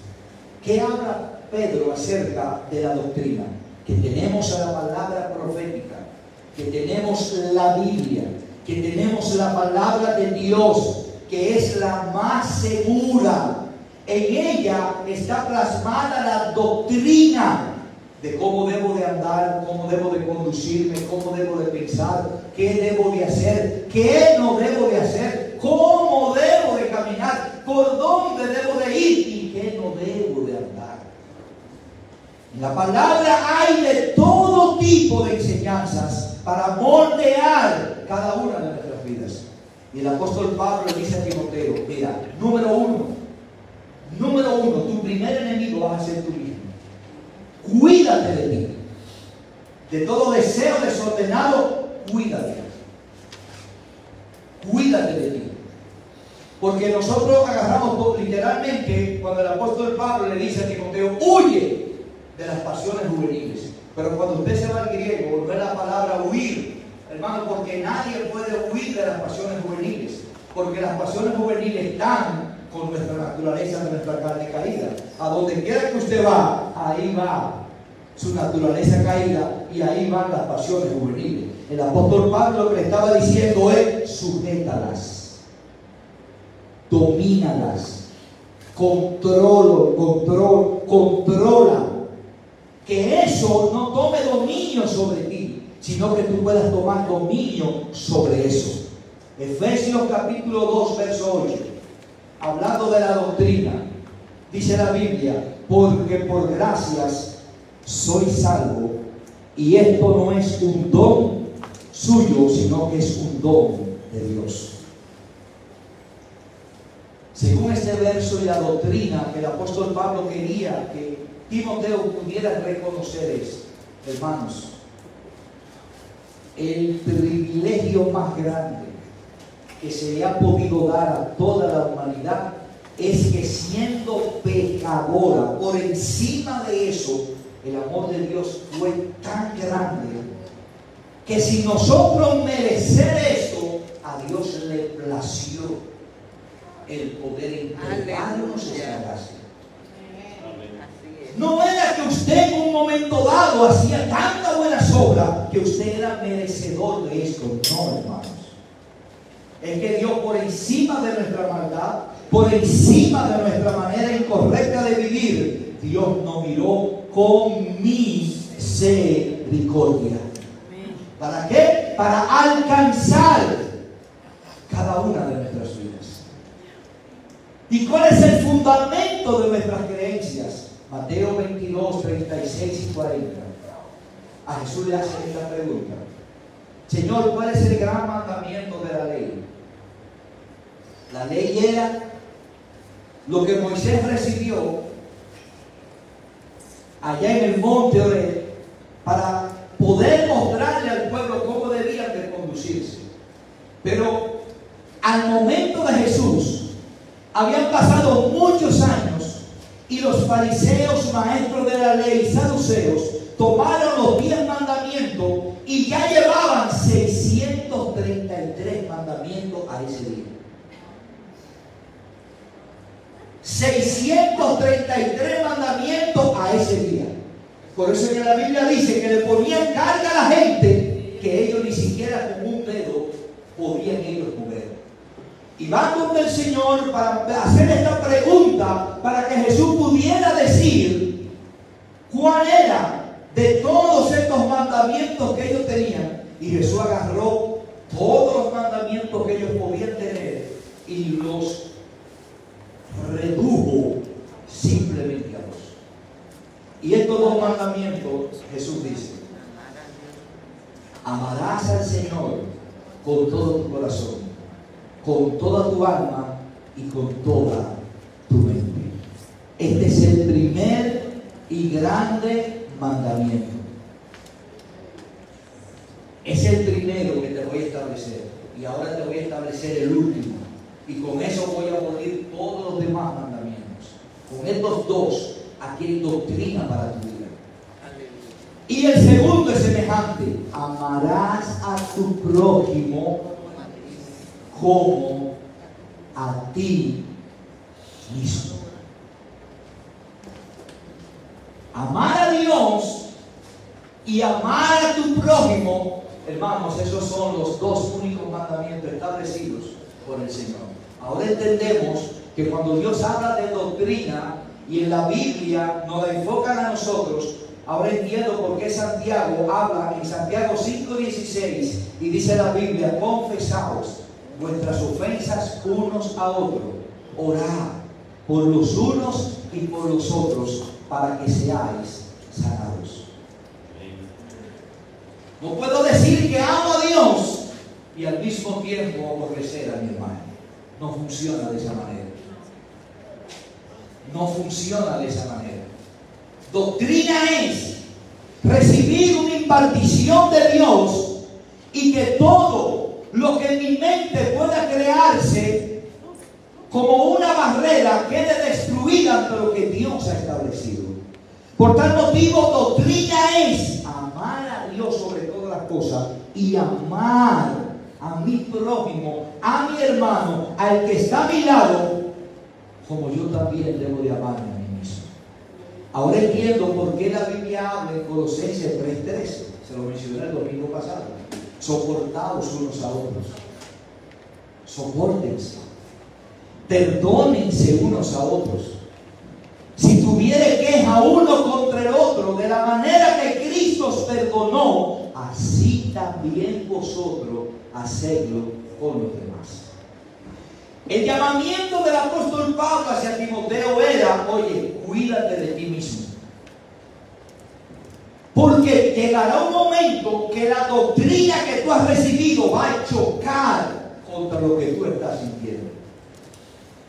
¿Qué habla Pedro acerca de la doctrina? Que tenemos a la palabra profética, que tenemos la Biblia, que tenemos la palabra de Dios, que es la más segura. En ella está plasmada la doctrina de cómo debo de andar, cómo debo de conducirme, cómo debo de pensar, qué debo de hacer, qué no debo de hacer, cómo debo de caminar, por dónde debo de ir y qué no debo de andar. En la palabra hay de todo tipo de enseñanzas para moldear cada una de nuestras vidas. Y el apóstol Pablo le dice a Timoteo: mira, número uno, tu primer enemigo va a ser tú mismo. Cuídate de ti. De todo deseo desordenado, cuídate. Cuídate de ti. Porque nosotros agarramos todo, literalmente, cuando el apóstol Pablo le dice a Timoteo: huye de las pasiones juveniles. Pero cuando usted se va al griego, no es la palabra huir, hermano, porque nadie puede huir de las pasiones juveniles. Porque las pasiones juveniles están con nuestra naturaleza, nuestra carne caída. A donde quiera que usted va, ahí va su naturaleza caída y ahí van las pasiones juveniles. El apóstol Pablo lo que le estaba diciendo es: sujétalas, domínalas, controla. Que eso no tome dominio sobre ti, sino que tú puedas tomar dominio sobre eso. Efesios capítulo 2, verso 8. Hablando de la doctrina, dice la Biblia: porque por gracias sois salvo, y esto no es un don suyo, sino que es un don de Dios. Según este verso y la doctrina que el apóstol Pablo quería que Timoteo pudiera reconocer es, hermanos, el privilegio más grande que se le ha podido dar a toda la humanidad es que, siendo pecadora, por encima de eso, el amor de Dios fue tan grande que sin nosotros merecer esto, a Dios le plació el poder entregarnos esta gracia. No era que usted en un momento dado hacía tanta buenas obras que usted era merecedor de esto. No, hermanos. Es que Dios, por encima de nuestra maldad, por encima de nuestra manera incorrecta de vivir, Dios nos miró con misericordia. ¿Para qué? Para alcanzar cada una de nuestras vidas. ¿Y cuál es el fundamento de nuestras creencias? Mateo 22, 36 y 40. A Jesús le hace esta pregunta: Señor, ¿cuál es el gran mandamiento de la ley? La ley era lo que Moisés recibió allá en el monte Oreb para poder mostrarle al pueblo cómo debían de conducirse. Pero al momento de Jesús habían pasado muchos años y los fariseos, maestros de la ley, saduceos, tomaron los 10 mandamientos y ya llevaban 633 mandamientos a ese día. 633 mandamientos a ese día. Por eso que la Biblia dice que le ponían carga a la gente que ellos ni siquiera con un dedo podían ellos mover. Y van donde el Señor para hacer esta pregunta, para que Jesús pudiera decir cuál era de todos estos mandamientos que ellos tenían. Y Jesús agarró todos los mandamientos que ellos podían tener y los redujo simplemente a dos. Y estos dos mandamientos, Jesús dice: amarás al Señor con todo tu corazón, con toda tu alma y con toda tu mente. Este es el primer y grande mandamiento. Es el primero que te voy a establecer. Y ahora te voy a establecer el último. Y con eso voy a abolir todos los demás mandamientos. Con estos dos, aquí hay doctrina para tu vida. Y el segundo es semejante: amarás a tu prójimo como a ti mismo. Amar a Dios y amar a tu prójimo, hermanos, esos son los dos únicos mandamientos establecidos por el Señor. Ahora entendemos que cuando Dios habla de doctrina y en la Biblia nos la enfocan a nosotros, ahora entiendo por qué Santiago habla en Santiago 5:16 y dice la Biblia: confesaos vuestras ofensas unos a otros, orad por los unos y por los otros para que seáis sanados. No puedo decir que amo a Dios y al mismo tiempo aborrecer a mi hermano. No funciona de esa manera. No funciona de esa manera. Doctrina es recibir una impartición de Dios y que todo lo que en mi mente pueda crearse como una barrera quede destruida ante lo que Dios ha establecido. Por tal motivo, doctrina es amar a Dios sobre todas las cosas y amar a mi prójimo, a mi hermano, al que está a mi lado, como yo también debo de amarme a mí mismo. Ahora entiendo por qué la Biblia habla en Colosenses 3:13. Se lo mencioné el domingo pasado. Soportaos unos a otros. Sopórtense. Perdónense unos a otros. Si tuviere queja uno contra el otro, de la manera que Cristo os perdonó, así también vosotros hacedlo con los demás. El llamamiento del apóstol Pablo hacia Timoteo era: oye, cuídate de ti mismo. Porque llegará un momento que la doctrina que tú has recibido va a chocar contra lo que tú estás sintiendo.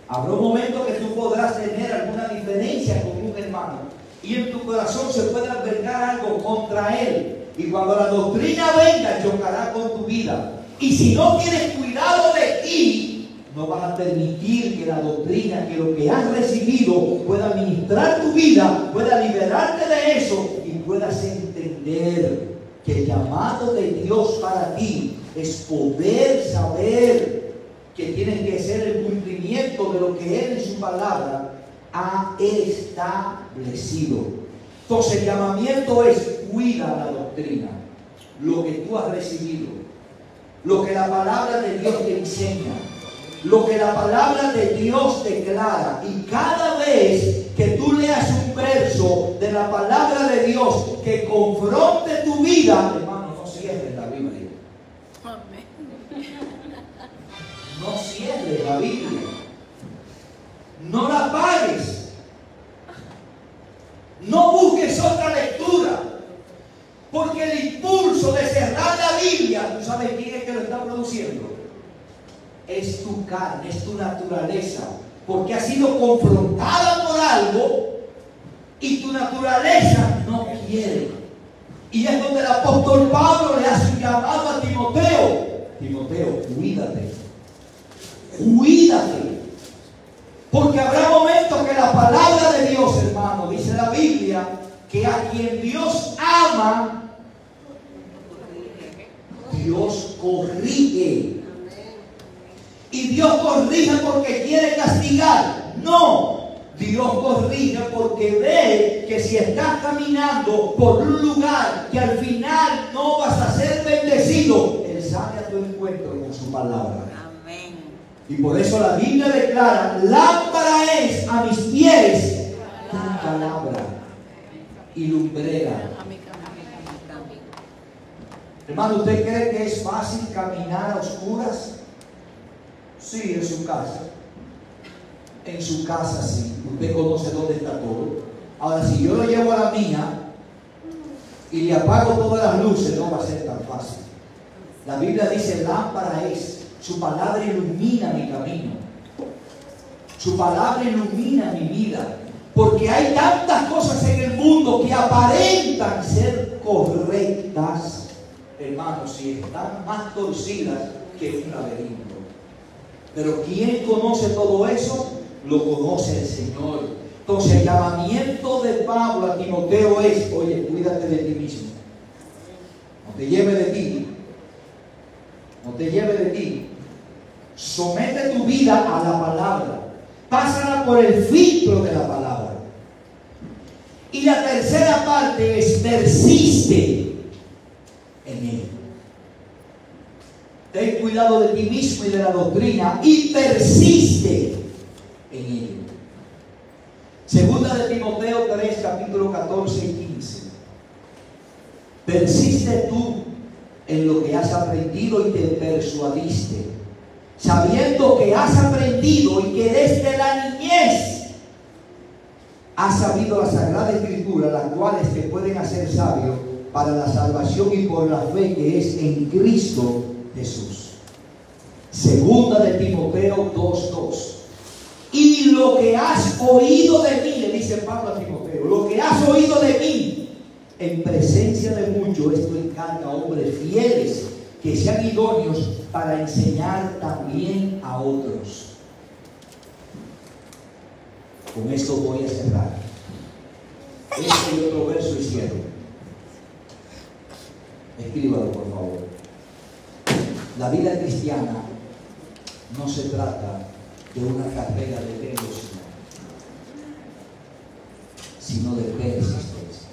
Habrá un momento que tú podrás tener alguna diferencia con un hermano y en tu corazón se puede albergar algo contra él. Y cuando la doctrina venga, chocará con tu vida. Y si no tienes cuidado de ti, no vas a permitir que la doctrina, que lo que has recibido pueda ministrar tu vida, pueda liberarte de eso y puedas entender que el llamado de Dios para ti es poder saber que tienes que ser el cumplimiento de lo que Él en su palabra ha establecido. Entonces el llamamiento es: cuida la doctrina, lo que tú has recibido, lo que la palabra de Dios te enseña, lo que la palabra de Dios declara. Y cada vez que tú leas un verso de la palabra de Dios que confronte tu vida, hermano, no cierres la Biblia. No cierres la Biblia. No la apagues. No busques otra lectura. Porque el impulso de cerrar la Biblia, ¿tú sabes quién es que lo está produciendo? Es tu carne, es tu naturaleza. Porque ha sido confrontada por algo y tu naturaleza no quiere. Y es donde el apóstol Pablo le hace un llamado a Timoteo: Timoteo, cuídate. Cuídate. Porque habrá momentos que la palabra de Dios, hermano, dice la Biblia, que a quien Dios ama, Dios corrige. Y Dios corrige porque quiere castigar. No, Dios corrige porque ve que si estás caminando por un lugar que al final no vas a ser bendecido, Él sale a tu encuentro con su palabra. Amén. Y por eso la Biblia declara: lámpara es a mis pies tu palabra y lumbrera. Hermano, ¿usted cree que es fácil caminar a oscuras? Sí, en su casa. En su casa sí. Usted conoce dónde está todo. Ahora, si yo lo llevo a la mía y le apago todas las luces, no va a ser tan fácil. La Biblia dice: lámpara es. Su palabra ilumina mi camino. Su palabra ilumina mi vida. Porque hay tantas cosas en el mundo que aparentan ser correctas, hermanos, si están más torcidas que un laberinto. Pero ¿quién conoce todo eso? Lo conoce el Señor. Entonces el llamamiento de Pablo a Timoteo es: oye, cuídate de ti mismo. No te lleve de ti. No te lleve de ti. Somete tu vida a la palabra. Pásala por el filtro de la palabra. Y la tercera parte es: persiste en él. Ten cuidado de ti mismo y de la doctrina y persiste en ello. Segunda de Timoteo 3, capítulo 14 y 15. Persiste tú en lo que has aprendido y te persuadiste, sabiendo que has aprendido y que desde la niñez has sabido la Sagrada Escritura, las cuales te pueden hacer sabio para la salvación y por la fe que es en Cristo Jesús. Segunda de Timoteo 2:2. Y lo que has oído de mí, le dice Pablo a Timoteo, lo que has oído de mí en presencia de muchos, esto encarga a hombres fieles que sean idóneos para enseñar también a otros. Con esto voy a cerrar. Este y otro verso y cierro. Escríbalo, por favor. La vida cristiana no se trata de una carrera de velocidad, sino de persistencia.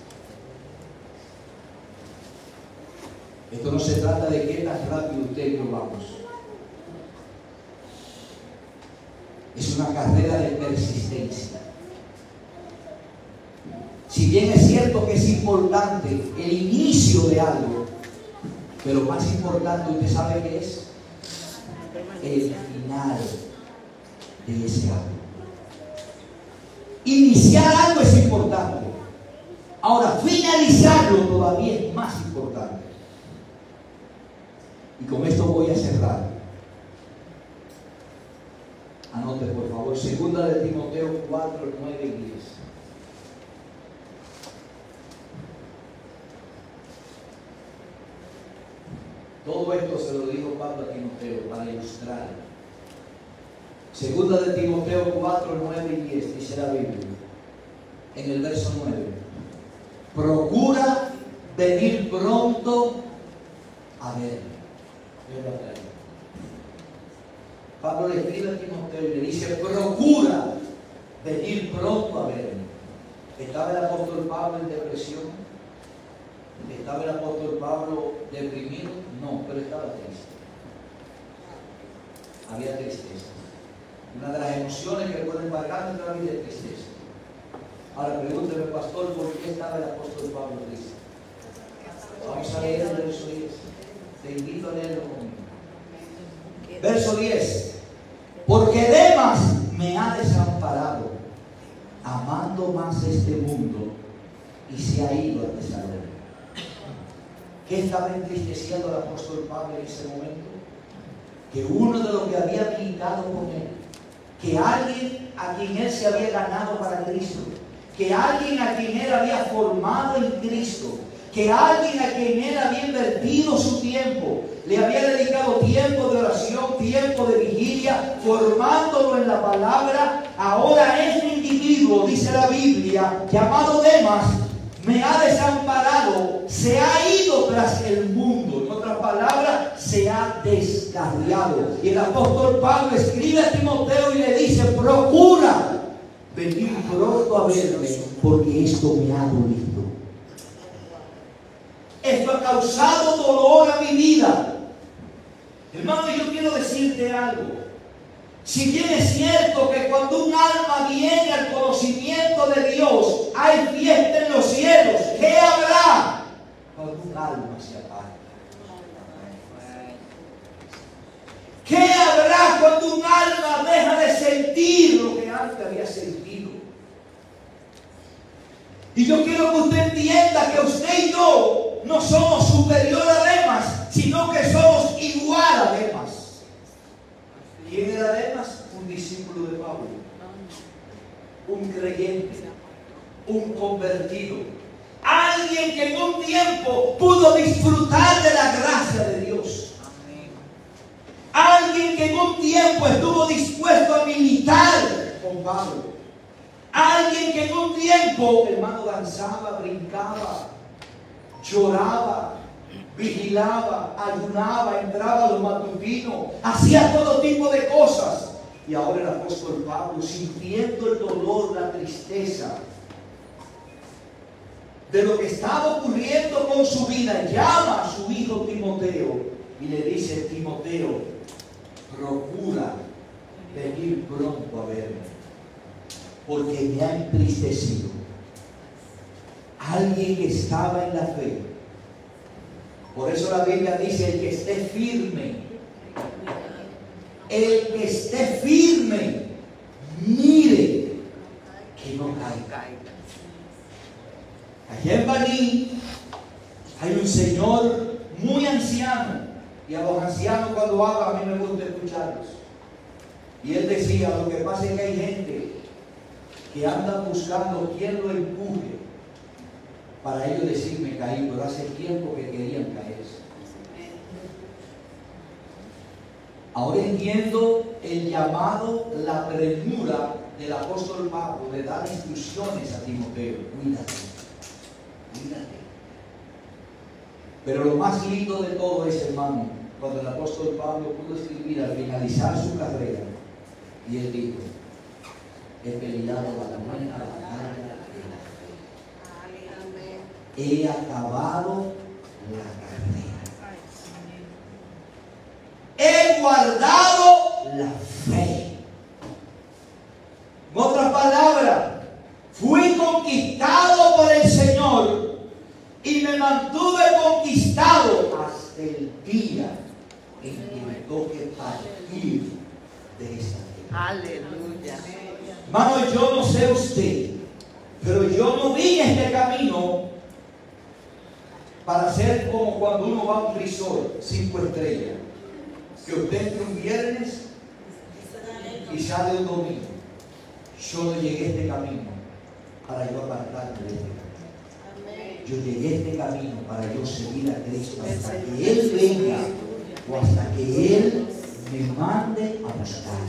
Esto no se trata de qué tan rápido usted y yo vamos. Es una carrera de persistencia. Si bien es cierto que es importante el inicio de algo, pero más importante, ¿usted sabe qué es? El final de ese algo. Iniciar algo es importante. Ahora, finalizarlo todavía es más importante. Y con esto voy a cerrar. Anote, por favor, segunda de Timoteo 4, 9 y 10. Todo esto se lo dijo Pablo a Timoteo para ilustrar. Segunda de Timoteo 4, 9 y 10, dice la Biblia, en el verso 9. Procura venir pronto a ver. Pablo le escribe a Timoteo y le dice, procura venir pronto a verme. ¿Estaba el apóstol Pablo en depresión? ¿Estaba el apóstol Pablo deprimido? No, pero estaba triste. Había tristeza. Una de las emociones que pueden marcar nuestra vida es tristeza. Ahora pregúnteme, pastor, ¿por qué estaba el apóstol Pablo triste? Vamos a leer el verso 10. Te invito a leerlo conmigo. Verso 10. Porque Demas me ha desamparado, amando más este mundo, y se ha ido a Tesalónica. ¿Qué estaba entristeciendo al apóstol Pablo en ese momento? Que uno de los que había militado con él, que alguien a quien él se había ganado para Cristo, que alguien a quien él había formado en Cristo, que alguien a quien él había invertido su tiempo, le había dedicado tiempo de oración, tiempo de vigilia, formándolo en la palabra. Ahora este individuo, dice la Biblia, llamado Demas, me ha desamparado, se ha ido tras el mundo. En otras palabras, se ha descarriado. Y el apóstol Pablo escribe a Timoteo y le dice, procura venir pronto a verme, porque esto me ha dolido. Esto ha causado dolor a mi vida. Hermano, yo quiero decirte algo. Si bien es cierto que cuando un alma viene al conocimiento de Dios, hay fiesta en los cielos, ¿qué habrá cuando un alma se aparta? ¿Qué habrá cuando un alma deja de sentir lo que antes había sentido? Y yo quiero que usted entienda que usted y yo no somos superior a Demas, sino que somos igual a Demas. ¿Quién era Demas? Un discípulo de Pablo, un creyente, un convertido, alguien que en un tiempo pudo disfrutar de la gracia de Dios, alguien que en un tiempo estuvo dispuesto a militar con Pablo, alguien que en un tiempo, hermano, danzaba, brincaba, lloraba, vigilaba, ayunaba, entraba a los matutinos, hacía todo tipo de cosas. Y ahora el apóstol Pablo, sintiendo el dolor, la tristeza de lo que estaba ocurriendo con su vida, llama a su hijo Timoteo y le dice, Timoteo, procura venir pronto a verme, porque me ha entristecido. Alguien que estaba en la fe. Por eso la Biblia dice, el que esté firme, el que esté firme, mire que no caiga. Allá en Baní hay un señor muy anciano, y a los ancianos cuando hablan a mí me gusta escucharlos. Y él decía, lo que pasa es que hay gente que anda buscando quien lo empuje para ellos decir, me caí, pero hace tiempo que querían caerse. Ahora entiendo el llamado, la premura del apóstol Pablo de dar instrucciones a Timoteo. Cuídate, cuídate. Pero lo más lindo de todo es, hermano, cuando el apóstol Pablo pudo escribir al finalizar su carrera, y él dijo, he peleado la buena batalla de la fe. He acabado la carrera. He guardado la fe. En otras palabras, fui conquistado por el Señor y me mantuve conquistado hasta el día en que me toque partir de esta tierra. Aleluya. Hermano, yo no sé usted, pero yo no vine a este camino para ser como cuando uno va a un resort 5 estrellas, que usted entre un viernes y sale un domingo. Yo no llegué a este camino para yo apartarme de este camino. Yo llegué a este camino para yo seguir a Cristo hasta que Él venga o hasta que Él me mande a buscar.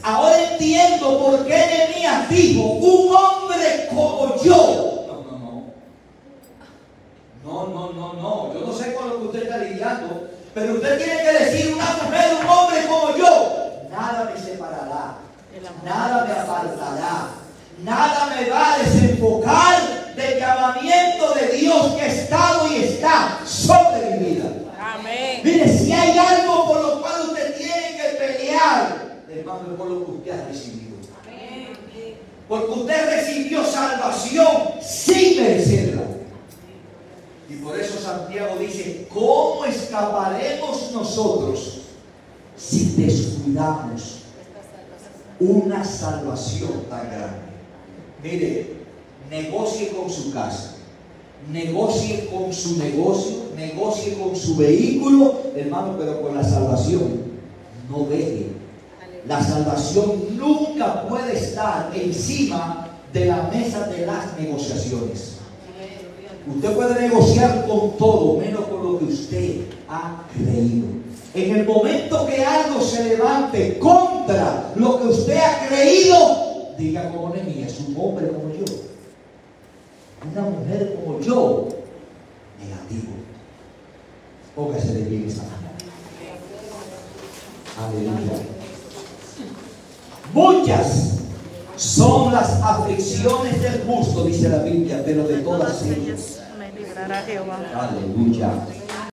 Ahora entiendo por qué Nehemías dijo, un hombre como yo. No. No, yo no sé con lo que usted está lidiando, pero usted tiene que decir: una mujer, un hombre como yo, nada me separará, nada me apartará, nada me va a desenfocar del llamamiento de Dios que ha estado y está sobre mi vida. Amén. Mire, si hay algo por lo cual usted tiene que pelear, hermano, es por lo que usted ha recibido. Porque usted recibió salvación sin merecerla. Y por eso Santiago dice: ¿cómo escaparemos nosotros si descuidamos una salvación tan grande? Mire, negocie con su casa, negocie con su negocio, negocie con su vehículo, hermano, pero con la salvación no deje. La salvación nunca puede estar encima de la mesa de las negociaciones. Usted puede negociar con todo, menos con lo que usted ha creído. En el momento que algo se levante contra lo que usted ha creído, diga como Nehemías: un hombre como yo, una mujer como yo, negativo. Póngase de pie esta mañana. Aleluya. Muchas son las aflicciones del justo, dice la Biblia, pero de todas ellas, me librará Jehová. aleluya,